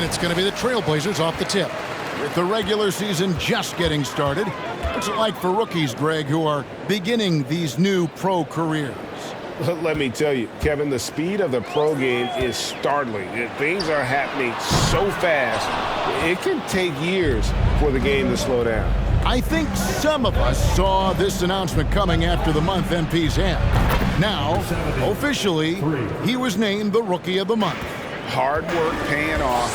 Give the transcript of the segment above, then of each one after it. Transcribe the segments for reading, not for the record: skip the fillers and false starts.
and it's going to be the Trailblazers off the tip. With the regular season just getting started, what's it like for rookies, Greg, who are beginning these new pro careers? Let me tell you, Kevin, the speed of the pro game is startling. Things are happening so fast, it can take years for the game to slow down. I think some of us saw this announcement coming after the month MP's end. Now, officially, he was named the Rookie of the Month. Hard work paying off.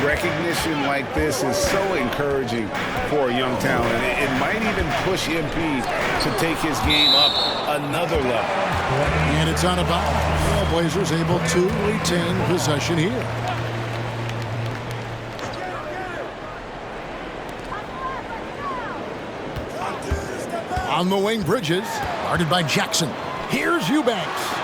Recognition like this is so encouraging for a young talent. It might even push MP to take his game up another level. And it's on a bounce. Trailblazers able to retain possession here. On the wing, Bridges, guarded by Jackson. Here's Eubanks.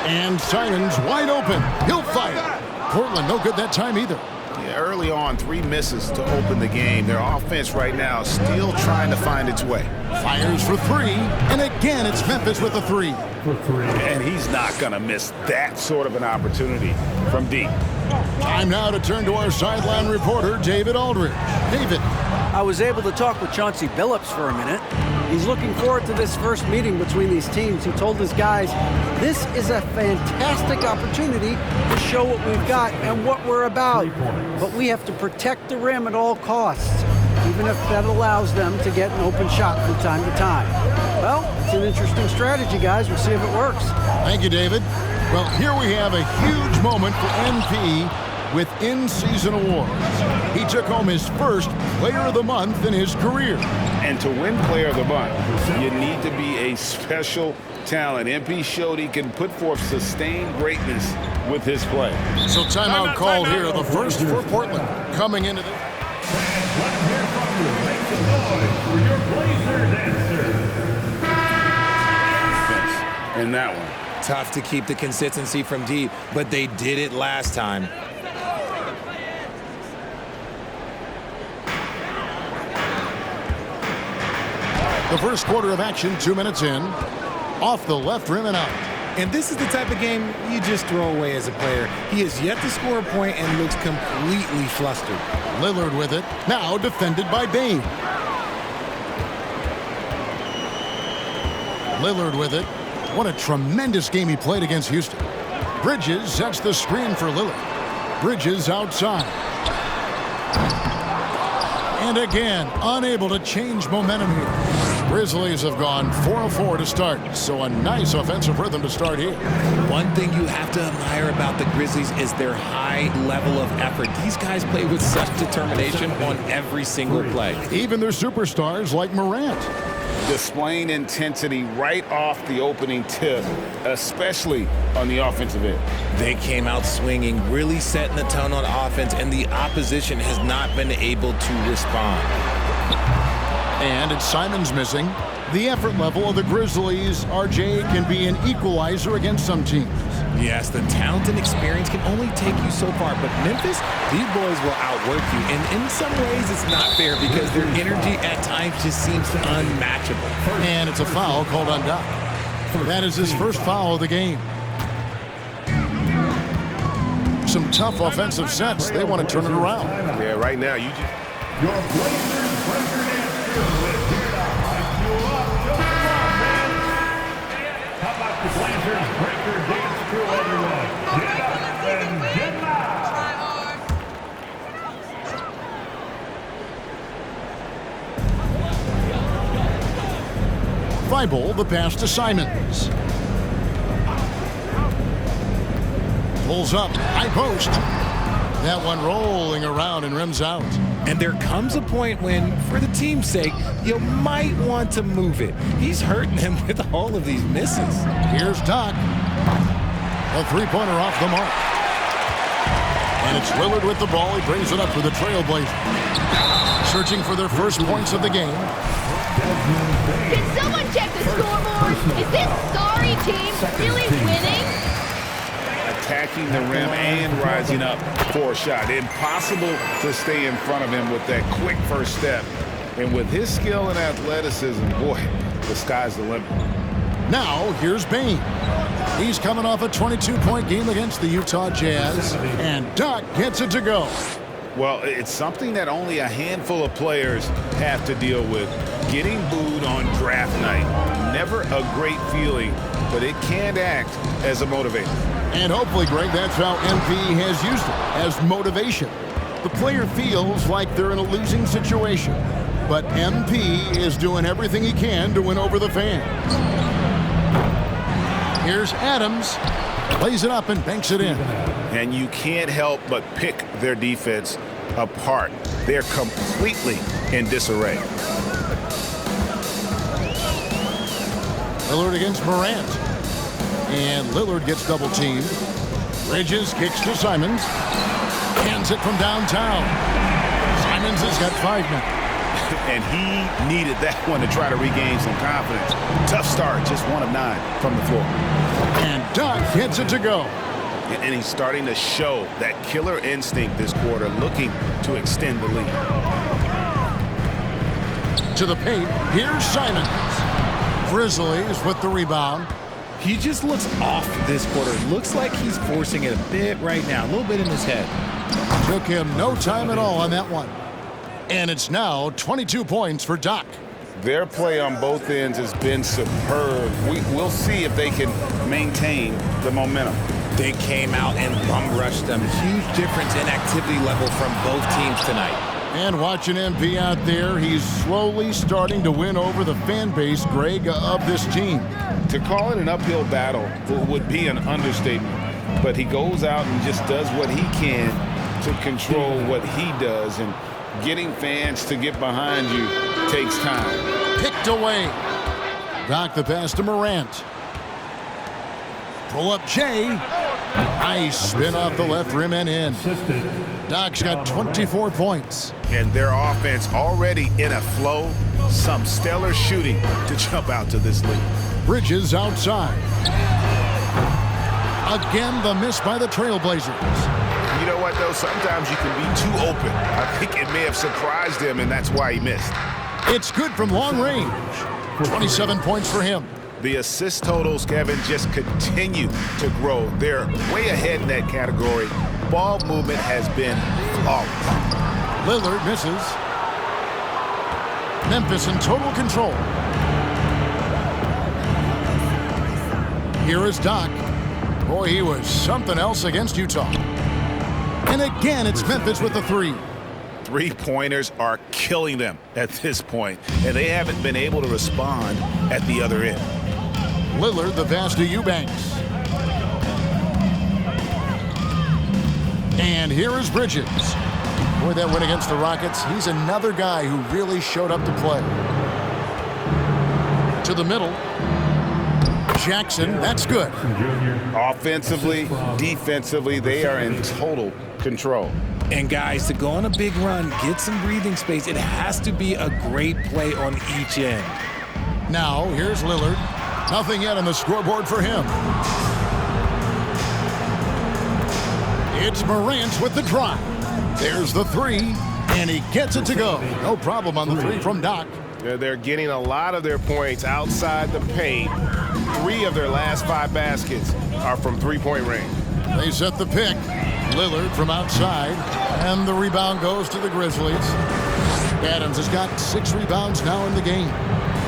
And Simons wide open. He'll fire. Portland no good that time either. Yeah, early on, 3 misses to open the game. Their offense right now still trying to find its way. Fires for 3. And again, it's Memphis with a 3. And he's not going to miss that sort of an opportunity from deep. Time now to turn to our sideline reporter, David Aldridge. David. I was able to talk with Chauncey Billups for a minute. He's looking forward to this first meeting between these teams. He told his guys, this is a fantastic opportunity to show what we've got and what we're about. But we have to protect the rim at all costs, even if that allows them to get an open shot from time to time. Well, it's an interesting strategy, guys. We'll see if it works. Thank you, David. Well, here we have a huge moment for NP with in-season awards. He took home his first Player of the Month in his career. And to win Player of the Month, you need to be a special talent. MP showed he can put forth sustained greatness with his play. So timeout called here, the first for Portland. Coming into the... In that one. Tough to keep the consistency from deep, but they did it last time. The first quarter of action, 2 minutes in. Off the left rim and out. And this is the type of game you just throw away as a player. He has yet to score a point and looks completely flustered. Lillard with it. Now defended by Bane. Lillard with it. What a tremendous game he played against Houston. Bridges sets the screen for Lillard. Bridges outside. And again, unable to change momentum here. Grizzlies have gone 4-4 to start, so a nice offensive rhythm to start here. One thing you have to admire about the Grizzlies is their high level of effort. These guys play with such determination on every single play. Even their superstars like Morant. Displaying intensity right off the opening tip, especially on the offensive end. They came out swinging, really setting the tone on offense, and the opposition has not been able to respond. And it's Simons missing. The effort level of the Grizzlies, RJ, can be an equalizer against some teams. Yes, the talent and experience can only take you so far, but Memphis, these boys will outwork you. And in some ways, it's not fair because their energy at times just seems unmatchable. And it's a foul called on Doc. That is his first foul of the game. Some tough offensive sets. They want to turn it around. Yeah, right now, you just... Your Blazers record with here to hype you up. Just come on, man. How about the Blazers breaker dance crew, everyone? Get up and get loud. Thibault, the pass to Simons. Pulls up, high post. That one rolling around and rims out. And there comes a point when, for the team's sake, you might want to move it. He's hurting them with all of these misses. Here's Doc. A three-pointer off the mark. And it's Lillard with the ball. He brings it up for the Trailblazers. Searching for their first points of the game. Can someone check the scoreboard? Is this sorry team really winning? Attacking the rim and rising up for a shot. Impossible to stay in front of him with that quick first step. And with his skill and athleticism, boy, the sky's the limit. Now, here's Bane. He's coming off a 22-point game against the Utah Jazz. And Doc gets it to go. Well, it's something that only a handful of players have to deal with. Getting booed on draft night. Never a great feeling, but it can act as a motivator. And hopefully, Greg, that's how MP has used it, as motivation. The player feels like they're in a losing situation. but MP is doing everything he can to win over the fans. Here's Adams. Plays it up and banks it in. And you can't help but pick their defense apart. They're completely in disarray. Lillard against Morant. And Lillard gets double-teamed. Bridges kicks to Simons. Hands it from downtown. Simons has got 5 now. And he needed that one to try to regain some confidence. Tough start, just 1 of 9 from the floor. And Doc gets it to go. And he's starting to show that killer instinct this quarter, looking to extend the lead. To the paint, here's Simons. Grizzlies with the rebound. He just looks off this quarter. Looks like he's forcing it a bit right now, a little bit in his head. Took him no time at all on that one. And it's now 22 points for Doc. Their play on both ends has been superb. We'll see if they can maintain the momentum. They came out and bum rushed them. Huge difference in activity level from both teams tonight. And watching MP out there, he's slowly starting to win over the fan base, Greg, of this team. To call it an uphill battle would be an understatement. But he goes out and just does what he can to control what he does. And getting fans to get behind you takes time. Picked away. Doc the pass to Morant. Pull up Jay. Nice spin off the left rim and in. Doc's got 24 points. And their offense already in a flow. Some stellar shooting to jump out to this lead. Bridges outside. Again, the miss by the Trailblazers. You know what, though? Sometimes you can be too open. I think it may have surprised him, and that's why he missed. It's good from long range. 27 points for him. The assist totals, Kevin, just continue to grow. They're way ahead in that category. Ball movement has been flawless. Lillard misses. Memphis in total control. Here is Doc. Boy, he was something else against Utah. And again, it's Memphis with the 3. Three-pointers are killing them at this point, and they haven't been able to respond at the other end. Lillard, the pass to Eubanks. And here is Bridges. Boy, that win against the Rockets. He's another guy who really showed up to play. To the middle. Jackson, that's good. Offensively, defensively, they are in total control. And guys, to go on a big run, get some breathing space, it has to be a great play on each end. Now, here's Lillard. Nothing yet on the scoreboard for him. It's Morant with the drive. There's the 3, and he gets it to go. No problem on the 3 from Doc. They're getting a lot of their points outside the paint. 3 of their last 5 baskets are from three-point range. They set the pick. Lillard from outside, and the rebound goes to the Grizzlies. Adams has got 6 rebounds now in the game.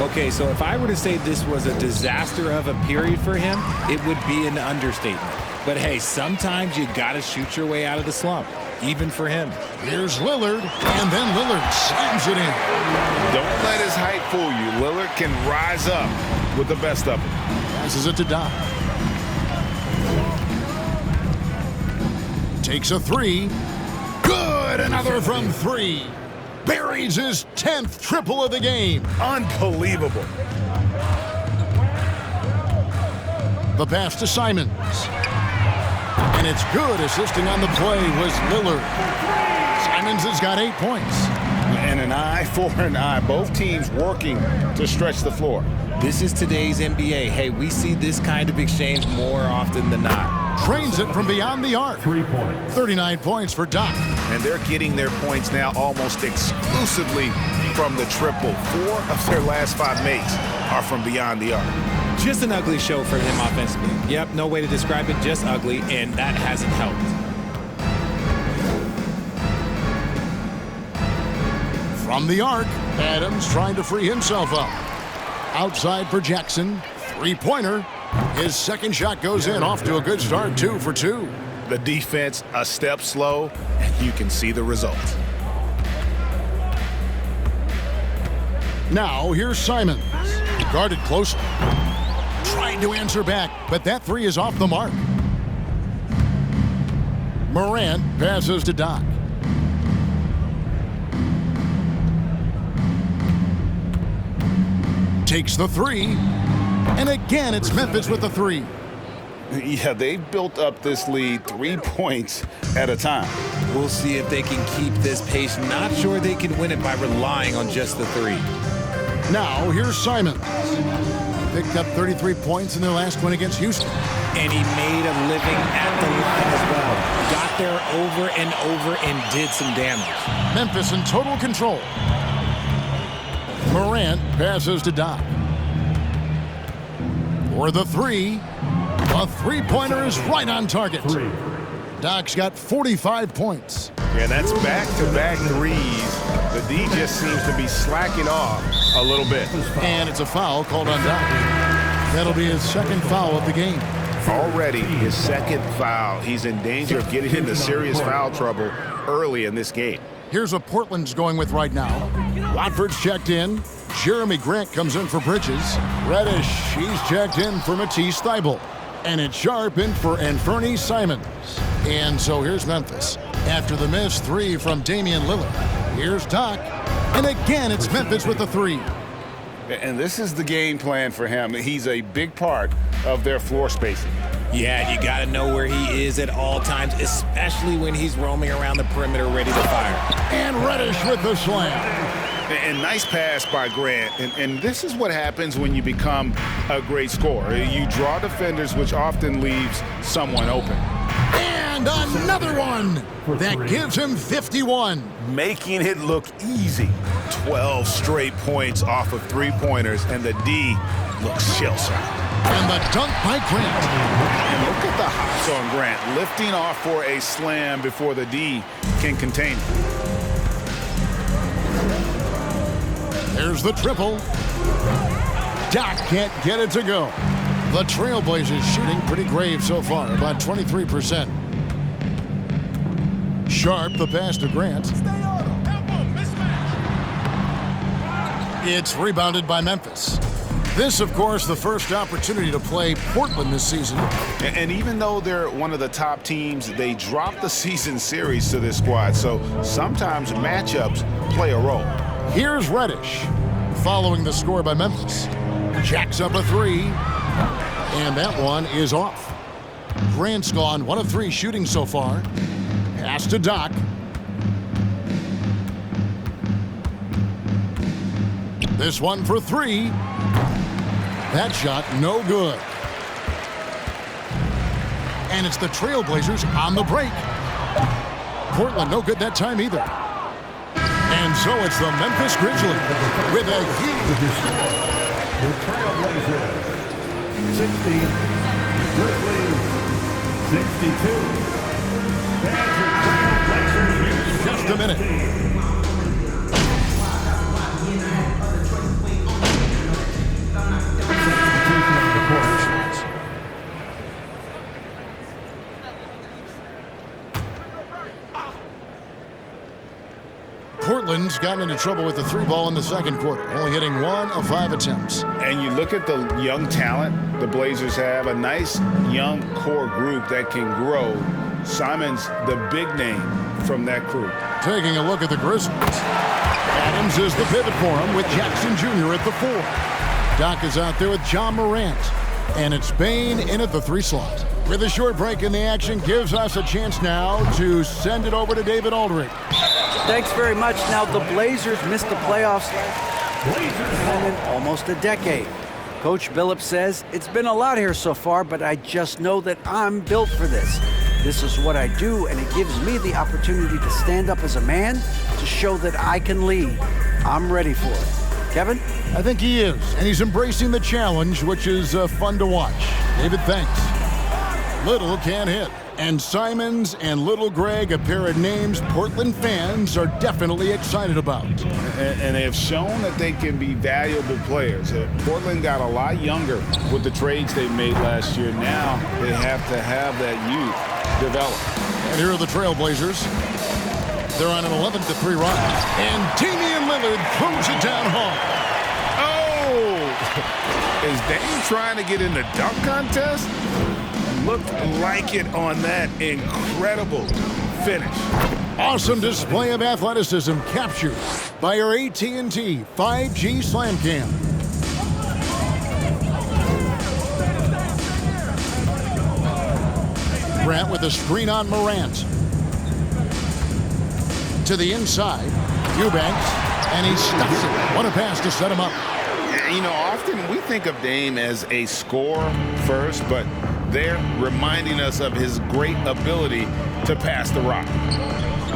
Okay, so if I were to say this was a disaster of a period for him, it would be an understatement. But hey, sometimes you got to shoot your way out of the slump, even for him. Here's Lillard, and then Lillard slams it in. Don't let his height fool you. Lillard can rise up with the best of them. Passes it to Doc. Takes a 3. Good! Another from 3. Buries his 10th triple of the game. Unbelievable. The pass to Simons. And it's good. Assisting on the play was Lillard. Simons has got 8 points. And an eye for an eye. Both teams working to stretch the floor. This is today's NBA. Hey, we see this kind of exchange more often than not. Trains it from beyond the arc. 3 points. 39 points for Doc. And they're getting their points now almost exclusively from the triple. 4 of their last 5 makes are from beyond the arc. Just an ugly show for him offensively. Yep, no way to describe it, just ugly, and that hasn't helped. From the arc, Adams trying to free himself up. Outside for Jackson. 3-pointer. His second shot goes in, off to a good start, 2 for 2. The defense a step slow, and you can see the result. Now here's Simons. Guarded closely. Trying to answer back, but that three is off the mark. Morant passes to Doc. Takes the three. And again, it's Memphis with the three. Yeah, they've built up this lead 3 points at a time. We'll see if they can keep this pace. Not sure they can win it by relying on just the three. Now, here's Simons. Picked up 33 points in their last win against Houston. And he made a living at the line as well. Got there over and over and did some damage. Memphis in total control. Morant passes to Doc. For the three. A three-pointer is right on target. Doc's got 45 points. Yeah, that's back-to-back threes. The D just seems to be slacking off a little bit. And it's a foul called on Doc. That'll be his second foul of the game. Already his second foul. He's in danger of getting into serious foul trouble early in this game. Here's what Portland's going with right now. Watford's checked in. Jeremy Grant comes in for Bridges. Reddish, he's checked in for Matisse Thybulle. And it's Sharp in for Anfernee Simons. And so here's Memphis. After the missed three from Damian Lillard. Here's Doc. And again, it's Memphis with the three. And this is the game plan for him. He's a big part of their floor spacing. Yeah, you got to know where he is at all times, especially when he's roaming around the perimeter ready to fire. And Reddish with the slam. And nice pass by Grant. And this is what happens when you become a great scorer. You draw defenders, which often leaves someone open. And another one that gives him 51. Making it look easy. 12 straight points off of three-pointers, and the D looks shell-shocked. And the dunk by Grant. And look at the hops on Grant, lifting off for a slam before the D can contain him. There's the triple. Doc can't get it to go. The Trailblazers shooting pretty grave so far, about 23%. Sharp, the pass to Grant. It's rebounded by Memphis. This, of course, the first opportunity to play Portland this season. And even though they're one of the top teams, they dropped the season series to this squad. So sometimes matchups play a role. Here's Reddish, following the score by Memphis. Jacks up a three, and that one is off. Grant's gone 1 of 3 shooting so far. Pass to Doc. This one for 3. That shot no good. And it's the Trailblazers on the break. Portland no good that time either. And so it's the Memphis Grizzlies with a huge. The Trailblazers 60, Grizzlies 62. Fans are Trailblazers. Just a minute. Portland's gotten into trouble with the 3 ball in the second quarter, only hitting 1 of 5 attempts. And you look at the young talent the Blazers have, a nice young core group that can grow. Simons, the big name from that crew. Taking a look at the Grizzlies. Adams is the pivot for him with Jackson Jr. at the 4. Doc is out there with John Morant. And it's Bane in at the 3 slot. With a short break in the action, gives us a chance now to send it over to David Aldridge. Thanks very much. Now, the Blazers missed the playoffs in almost a decade. Coach Billups says, it's been a lot here so far, but I just know that I'm built for this. This is what I do, and it gives me the opportunity to stand up as a man to show that I can lead. I'm ready for it. Kevin? I think he is, and he's embracing the challenge, which is fun to watch. David, thanks. Little can't hit. And Simons and Little Greg, a pair of names Portland fans are definitely excited about. And they have shown that they can be valuable players. Portland got a lot younger with the trades they made last year. Now they have to have that youth develop. And here are the Trailblazers. They're on an 11-3 run. And Damian Lillard throws it down hard. Is Dame trying to get in the dunk contest? Looked like it on that incredible finish. Awesome display of athleticism captured by our AT&T 5G Slam Cam. Grant with a screen on Morant. To the inside, Eubanks, and he stuffs it. What a pass to set him up. You know, often we think of Dame as a scorer first, but they're reminding us of his great ability to pass the rock.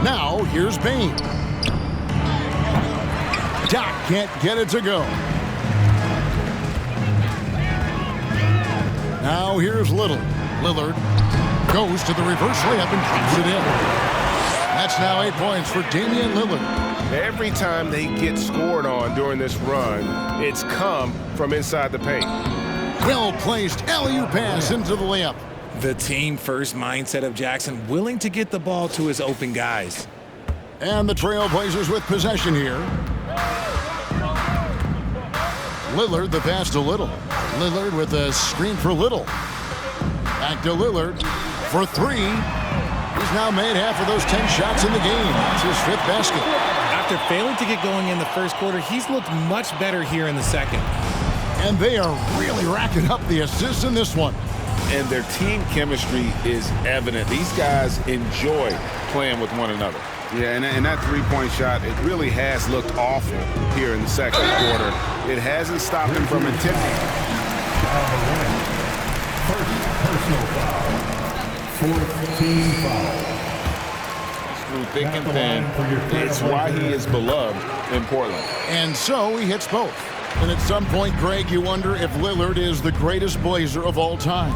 Now, here's Bane. Doc can't get it to go. Now, here's Little. Lillard goes to the reverse layup and drops it in. That's now 8 points for Damian Lillard. Every time they get scored on during this run, it's come from inside the paint. Well-placed alley-oop pass into the layup. The team-first mindset of Jackson, willing to get the ball to his open guys. And the Trailblazers with possession here. Lillard, the pass to Little. Lillard with a screen for Little. Back to Lillard for three. He's now made half of those 10 shots in the game. That's his fifth basket. After failing to get going in the first quarter, he's looked much better here in the second. And they are really racking up the assists in this one. And their team chemistry is evident. These guys enjoy playing with one another. Yeah, and that three-point shot, it really has looked awful here in the second quarter. It hasn't stopped him from attempting. First personal foul. Fourth team foul. Through thick and thin, it's why he is beloved in Portland. And so he hits both. And at some point, Greg, you wonder if Lillard is the greatest Blazer of all time.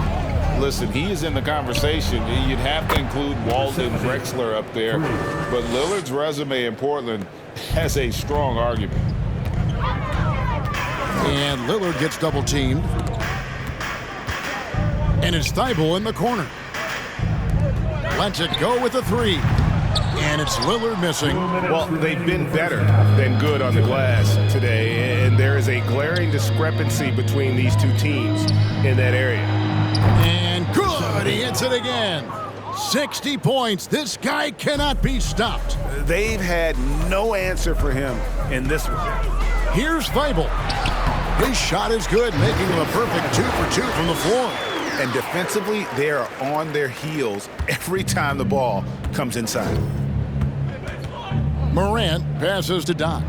Listen, he is in the conversation. You'd have to include Walden Drexler up there. But Lillard's resume in Portland has a strong argument. And Lillard gets double teamed. And it's Thibault in the corner. Lets it go with a three. And it's Lillard missing. Well, they've been better than good on the glass today, and there is a glaring discrepancy between these two teams in that area. And good, he hits it again. 60 points. This guy cannot be stopped. They've had no answer for him in this one. Here's Thibault. His shot is good, making him a perfect 2 for 2 from the floor. And defensively, they are on their heels every time the ball comes inside. Morant passes to Doc.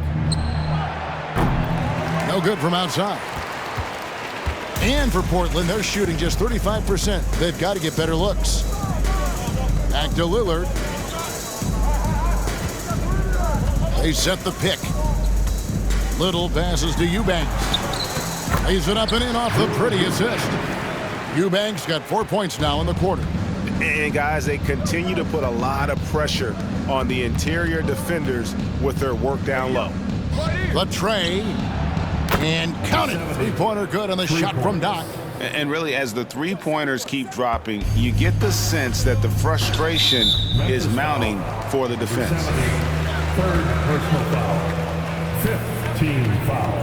No good from outside. And for Portland, they're shooting just 35%. They've got to get better looks. Back to Lillard. They set the pick. Little passes to Eubanks. Lays it up and in off the pretty assist. Eubanks got 4 points now in the quarter. And guys, they continue to put a lot of pressure on the interior defenders with their work down low. The tray. And count it. Three-pointer good on the shot from Doc. And really, as the three-pointers keep dropping, you get the sense that the frustration is mounting for the defense. Third personal foul. Fifth team foul.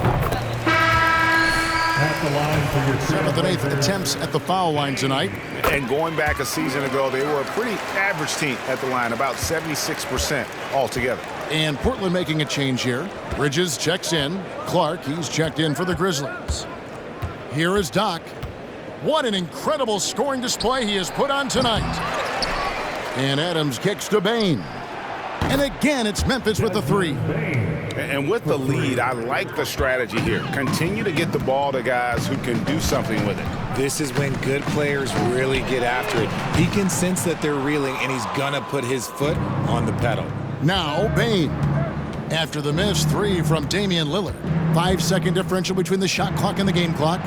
At the line for your 7th and 8th attempts at the foul line tonight. And going back a season ago, they were a pretty average team at the line, about 76% altogether. And Portland making a change here. Bridges checks in. Clark, he's checked in for the Grizzlies. Here is Doc. What an incredible scoring display he has put on tonight. And Adams kicks to Bane. And again, it's Memphis with the three. And with the lead, I like the strategy here. Continue to get the ball to guys who can do something with it. This is when good players really get after it. He can sense that they're reeling, and he's gonna put his foot on the pedal. Now Bane. After the missed three from Damian Lillard. 5-second differential between the shot clock and the game clock.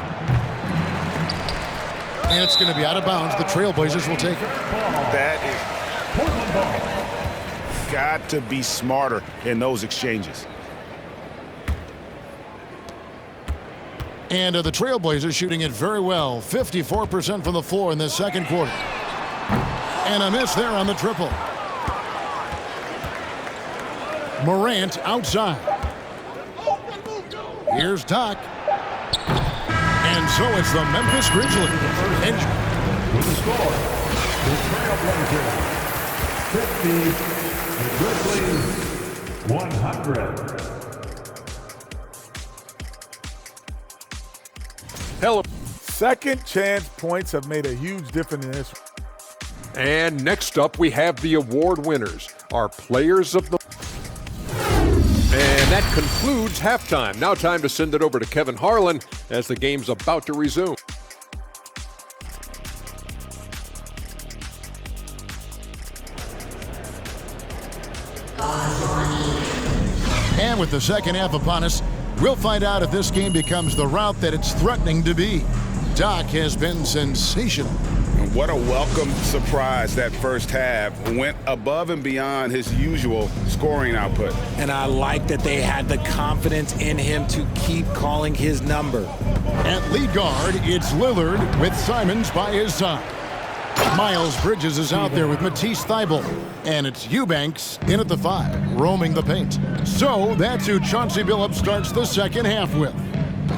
And it's going to be out of bounds. The Trailblazers will take it. That is got to be smarter in those exchanges. And the Trailblazers shooting it very well. 54% from the floor in this second quarter. And a miss there on the triple. Morant outside. Here's Doc. And And so it's the Memphis Grizzlies. And With the score, the Trailblazers 50, the Grizzlies 100. Hello. Second chance points have made a huge difference in this. And next up, we have the award winners, our players of the... And that concludes halftime. Now time to send it over to Kevin Harlan as the game's about to resume. And with the second half upon us, we'll find out if this game becomes the route that it's threatening to be. Doc has been sensational. What a welcome surprise that first half. Went above and beyond his usual scoring output. And I like that they had the confidence in him to keep calling his number. At lead guard, it's Lillard with Simons by his side. Miles Bridges is out there with Matisse Thybulle. And it's Eubanks in at the 5, roaming the paint. So that's who Chauncey Billups starts the second half with.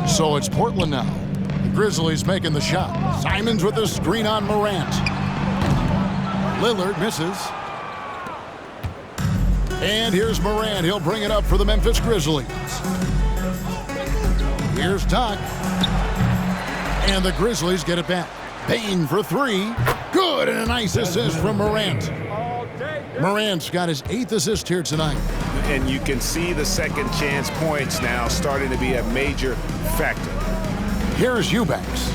So it's Portland now. The Grizzlies making the shot. Simons with the screen on Morant. Lillard misses. And here's Morant. He'll bring it up for the Memphis Grizzlies. Here's Doc. And the Grizzlies get it back. Payne for 3. Good, and a nice assist from Morant. Morant's got his 8th assist here tonight. And you can see the second chance points now starting to be a major factor. Here's Eubanks.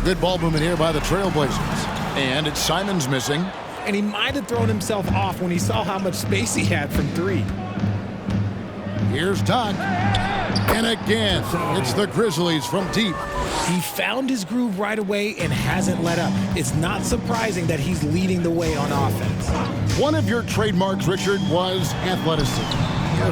Good ball movement here by the Trailblazers. And it's Simons missing. And he might have thrown himself off when he saw how much space he had from 3. Here's Doc. And again, it's the Grizzlies from deep. He found his groove right away and hasn't let up. It's not surprising that he's leading the way on offense. One of your trademarks, Richard, was athleticism.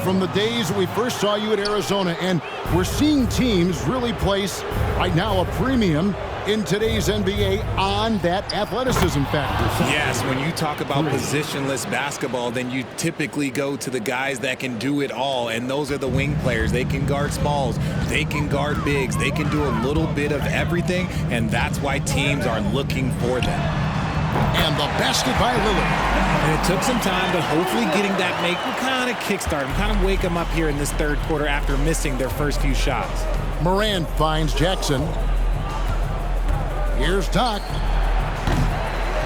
From the days we first saw you at Arizona, and we're seeing teams really place, right now, a premium in today's NBA on that athleticism factor. Yes, when you talk about positionless basketball, then you typically go to the guys that can do it all, and those are the wing players. They can guard smalls, they can guard bigs, they can do a little bit of everything, and that's why teams are looking for them. And the basket by Lillard. And it took some time, but hopefully getting that make will kind of kickstart him, kind of wake them up here in this third quarter after missing their first few shots. Morant finds Jackson. Here's Doc.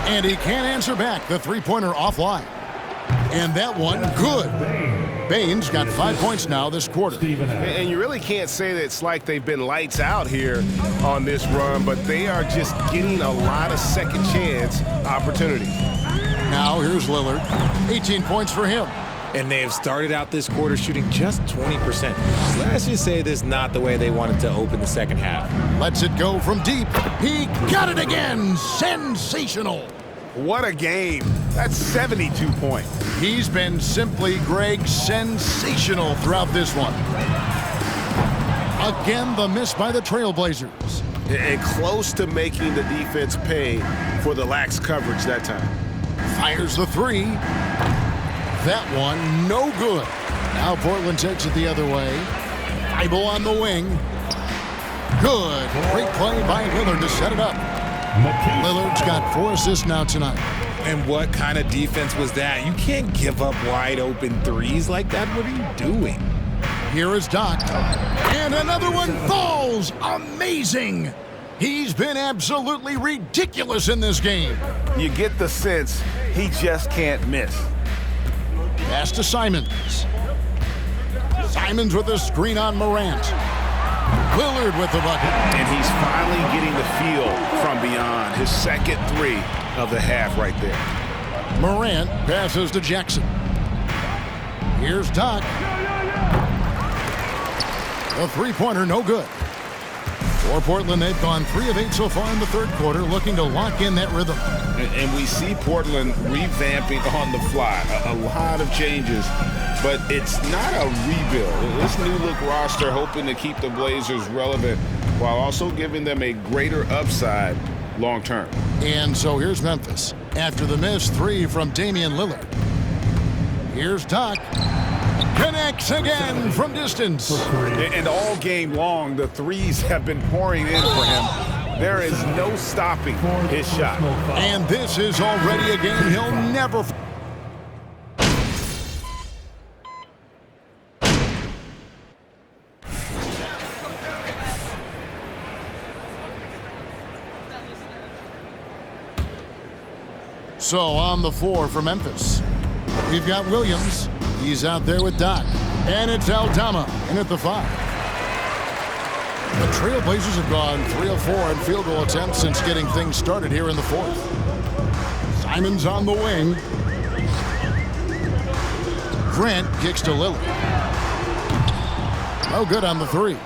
And he can't answer back. The three-pointer offline. And that one, good. Baines got 5 points now this quarter. And you really can't say that it's like they've been lights out here on this run, but they are just getting a lot of second chance opportunities. Now here's Lillard. 18 points for him. And they have started out this quarter shooting just 20%. Let's just say this is not the way they wanted to open the second half. Lets it go from deep. He got it again. Sensational. What a game. That's 72 points. He's been simply, Greg, sensational throughout this one. Again, the miss by the Trailblazers. And close to making the defense pay for the lax coverage that time. Fires the 3. That one, no good. Now Portland takes it the other way. Thybulle on the wing. Good. Great play by Lillard to set it up. Lillard's got 4 assists now tonight. And what kind of defense was that? You can't give up wide open threes like that. What are you doing? Here is Doc. And another one falls. Amazing. He's been absolutely ridiculous in this game. You get the sense he just can't miss. Pass to Simons. Simons with the screen on Morant. Lillard with the bucket. And he's finally getting the feel from beyond. His second 3 of the half right there. Morant passes to Jackson. Here's Doc. The three-pointer, no good. For Portland, they've gone 3 of 8 so far in the third quarter, looking to lock in that rhythm. And we see Portland revamping on the fly. A lot of changes, but it's not a rebuild. This new look roster hoping to keep the Blazers relevant while also giving them a greater upside long term. And so here's Memphis. After the missed 3 from Damian Lillard. Here's Doc. connects again from distance. And all game long, the threes have been pouring in for him. There is no stopping his shot. And this is already a game he'll never... So on the floor for Memphis, we've got Williams. He's out there with Doc. And it's Aldama in at the 5. The Trailblazers have gone 3 of 4 in field goal attempts since getting things started here in the 4th. Simon's on the wing. Grant kicks to Lillard. No good on the 3.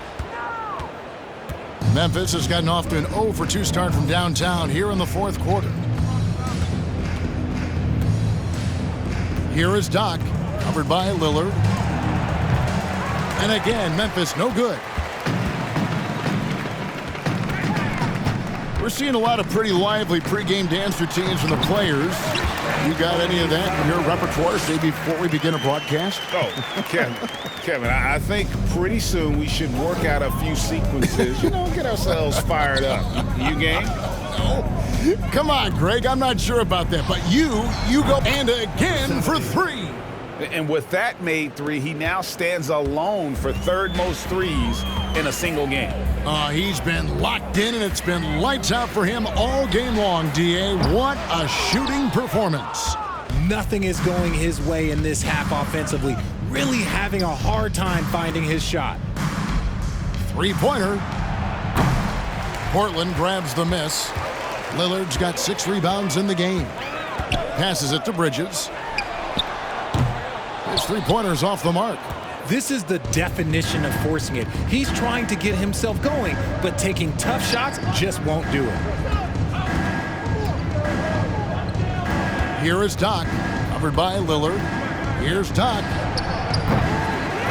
Memphis has gotten off to an 0 for 2 start from downtown here in the 4th quarter. Here is Doc, covered by Lillard. And again, Memphis no good. We're seeing a lot of pretty lively pregame dance routines from the players. You got any of that in your repertoire, say, before we begin a broadcast? Oh, Kevin, I think pretty soon we should work out a few sequences, get ourselves fired up. You game? No. Come on, Greg, I'm not sure about that. But you go and again for 3. And with that made 3, he now stands alone for 3rd most threes in a single game. He's been locked in, and it's been lights out for him all game long, D.A. What a shooting performance. Nothing is going his way in this half offensively. Really having a hard time finding his shot. 3-pointer. Portland grabs the miss. Lillard's got 6 rebounds in the game. Passes it to Bridges. His 3-pointer's off the mark. This is the definition of forcing it. He's trying to get himself going, but taking tough shots just won't do it. Here is Doc, covered by Lillard. Here's Doc.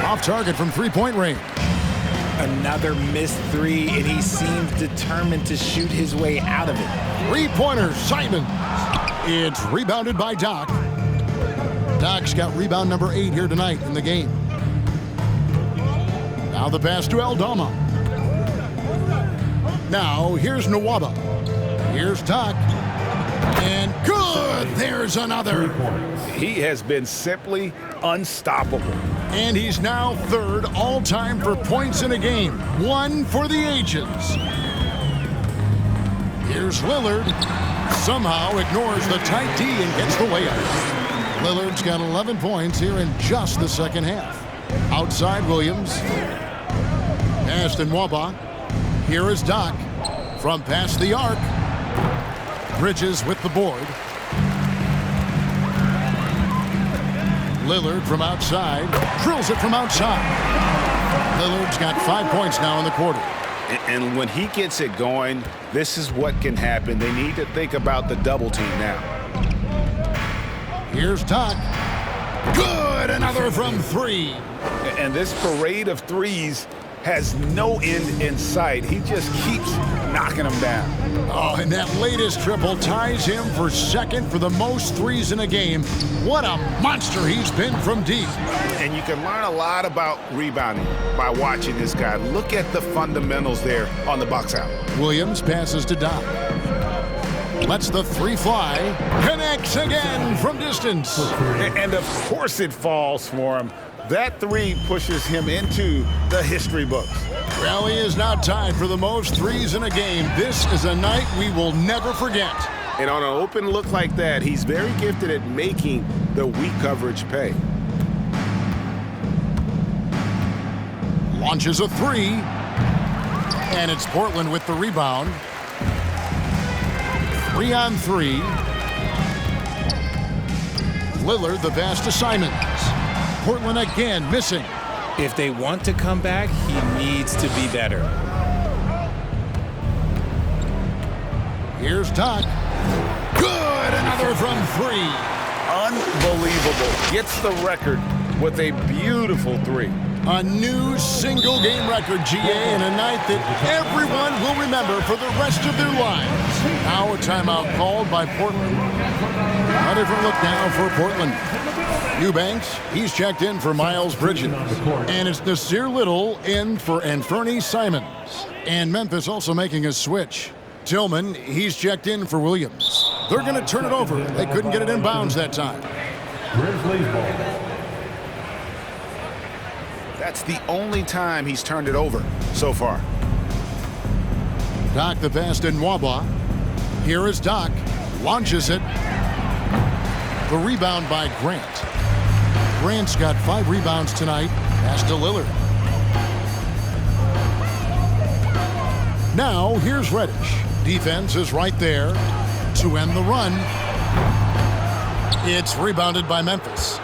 Off target from 3-point range. Another missed 3, and he seems determined to shoot his way out of it. 3-pointer, Simon. It's rebounded by Doc. Doc's got rebound number 8 here tonight in the game. Now the pass to Aldama. Now here's Nwaba. Here's Doc. And good! There's another. He has been simply unstoppable. And he's now 3rd all-time for points in a game. 1 for the ages. Here's Lillard. Somehow ignores the tight D and gets the layup. Lillard's got 11 points here in just the second half. Outside Williams. Pass to Nwaba. Here is Doc. From past the arc. Bridges with the board. Lillard from outside. Drills it from outside. Lillard's got 5 points now in the quarter. And when he gets it going, this is what can happen. They need to think about the double team now. Here's Doc. Good! Another from 3. And this parade of threes has no end in sight. He just keeps knocking them down. Oh, and that latest triple ties him for 2nd for the most threes in a game. What a monster he's been from deep. And you can learn a lot about rebounding by watching this guy. Look at the fundamentals there on the box out. Williams passes to Doc. Lets the 3 fly. Connects again from distance. And of course it falls for him. That 3 pushes him into the history books. Well, he is now tied for the most threes in a game. This is a night we will never forget. And on an open look like that, he's very gifted at making the weak coverage pay. Launches a 3. And it's Portland with the rebound. 3 on 3. Lillard the pass to Simons. Portland again missing. If they want to come back, he needs to be better. Here's Doc. Good! Another from 3. Unbelievable. Gets the record with a beautiful 3. A new single game record, GA, and a night that everyone will remember for the rest of their lives. Now a timeout called by Portland. A different look now for Portland. Eubanks, he's checked in for Miles Bridges. And it's Nasir Little in for Anferny Simons. And Memphis also making a switch. Tillman, he's checked in for Williams. They're going to turn it over. They couldn't get it in bounds that time. Grizzlies ball. That's the only time he's turned it over so far. Doc the pass to Nwaba. Here is Doc. Launches it. The rebound by Grant. Grant's got 5 rebounds tonight. Pass to Lillard. Now here's Reddish. Defense is right there to end the run. It's rebounded by Memphis.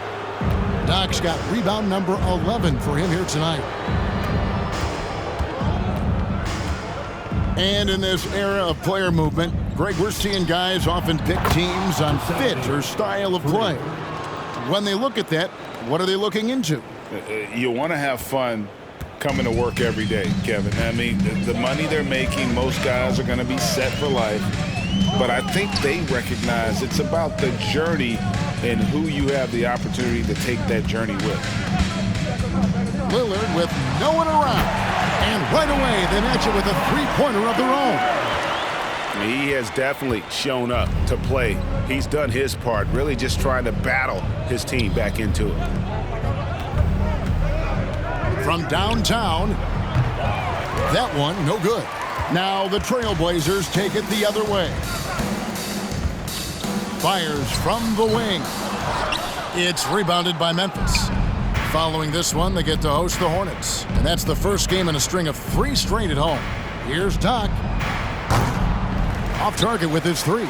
Doc's got rebound number 11 for him here tonight. And in this era of player movement, Greg, we're seeing guys often pick teams on fit or style of play. When they look at that, what are they looking into? You want to have fun coming to work every day, Kevin. I mean, the money they're making, most guys are going to be set for life. But I think they recognize it's about the journey and who you have the opportunity to take that journey with. Lillard with no one around. And right away, they match it with a three-pointer of their own. He has definitely shown up to play. He's done his part, really just trying to battle his team back into it. From downtown, that one no good. Now the Trailblazers take it the other way. Fires from the wing. It's rebounded by Memphis. Following this one, they get to host the Hornets. And that's the first game in a string of 3 straight at home. Here's Doc. Off target with his 3.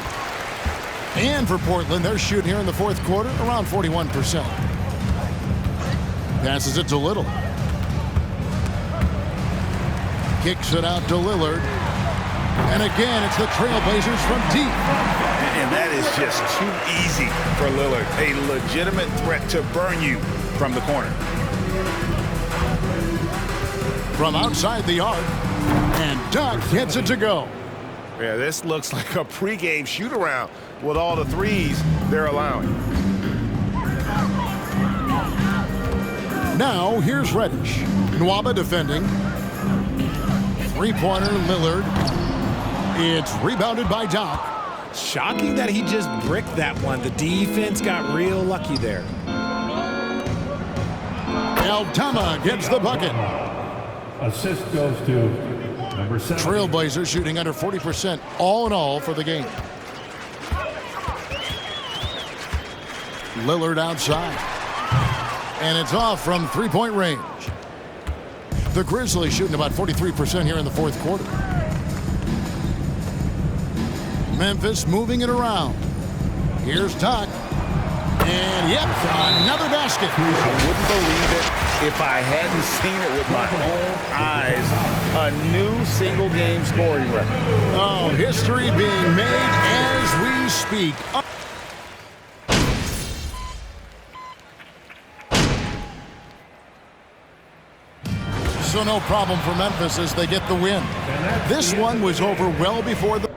And for Portland, they're shooting here in the fourth quarter around 41%. Passes it to Little. Kicks it out to Lillard. And again, it's the Trailblazers from deep. And that is just too easy for Lillard. A legitimate threat to burn you from the corner. From outside the arc. And Doc gets it to go. Yeah, this looks like a pregame shoot-around with all the threes they're allowing. Now, here's Reddish. Nwaba defending. Three-pointer, Lillard. It's rebounded by Doc. Shocking that he just bricked that one. The defense got real lucky there. Aldama gets the bucket. Assist goes to number 7. Trailblazers shooting under 40% all in all for the game. Lillard outside. And it's off from three-point range. The Grizzlies shooting about 43% here in the fourth quarter. Memphis moving it around. Here's Doc. And yep, another basket. I wouldn't believe it if I hadn't seen it with my own eyes. A new single-game scoring record. Oh, history being made as we speak. So no problem for Memphis as they get the win. This one was over well before the...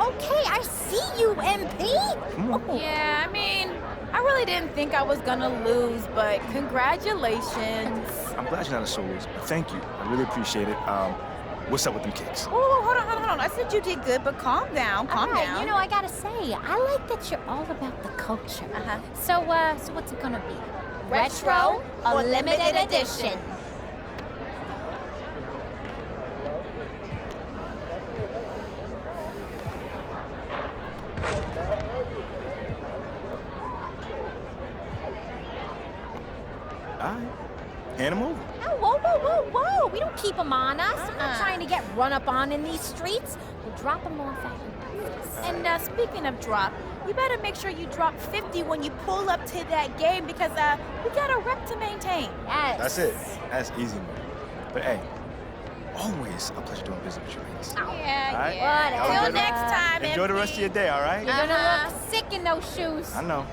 Okay, I see you, MP. Yeah, I mean, I really didn't think I was gonna lose, but congratulations. I'm glad you're not a sore loser. Thank you. I really appreciate it. What's up with them kicks? Oh, hold on. I said you did good, but calm down, calm down. You know, I gotta say, I like that you're all about the culture. So what's it gonna be? Retro or limited edition? Hand him over. Oh, whoa. We don't keep them on us. I'm not trying to get run up on in these streets. We'll drop them off at your office. And speaking of drop, you better make sure you drop 50 when you pull up to that game because we got a rep to maintain. Yes. That's it. That's easy, man. But hey, always a pleasure doing business with you ladies. Yeah, right? yeah. Till next time, Enjoy the rest of your day, all right? You're gonna look sick in those shoes. I know.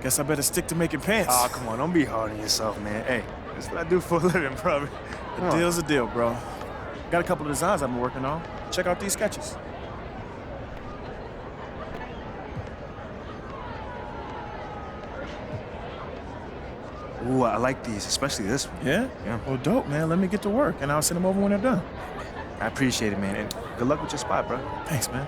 Guess I better stick to making pants. Oh, come on, don't be hard on yourself, man. Hey, that's what I do for a living, brother. A deal's a deal, bro. Got a couple of designs I've been working on. Check out these sketches. Ooh, I like these, especially this one. Yeah? Yeah. Well, dope, man. Let me get to work, and I'll send them over when they're done. I appreciate it, man, and good luck with your spot, bro. Thanks, man.